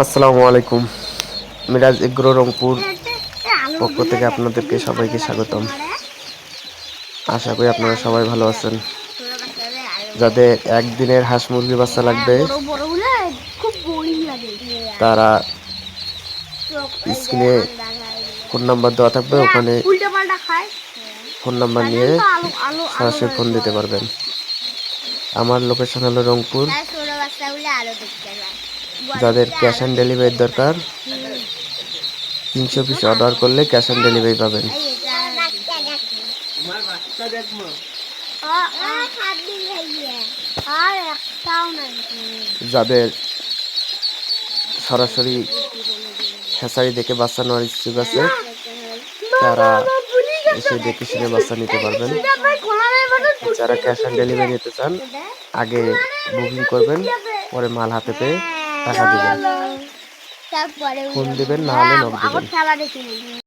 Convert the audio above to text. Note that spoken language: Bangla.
আসসালামু আলাইকুম। মিরাজ এগ্রো রংপুর পক্ষ থেকে আপনাদেরকে সবাইকে স্বাগতম। আশা করি আপনারা সবাই ভালো আছেন। যাদের একদিনের হাঁস মুরগির বাচ্চা লাগবে তারা স্ক্রিনে ফোন নাম্বার দেওয়া থাকবে, ওখানে ফোন নাম্বার নিয়ে সরাসরি ফোন দিতে পারবেন। আমার লোকেশন হলো রংপুর। যাদের ক্যাশ অন ডেলিভারির দরকার 300 পিস অর্ডার করলে ক্যাশ অন ডেলিভারি পাবেন। যাদের সরাসরি হ্যাচারি দেখে বাচ্চা নেওয়ার ইচ্ছুক আছে তারা এসে দেখে শুনে বাচ্চা নিতে পারবেন। যারা ক্যাশ অন ডেলিভারি নিতে চান আগে বুকিং করবেন, পরে মাল হাতে পেয়ে টাকা দিবেন, ফোন দিবেন, না হলে নক দিবেন।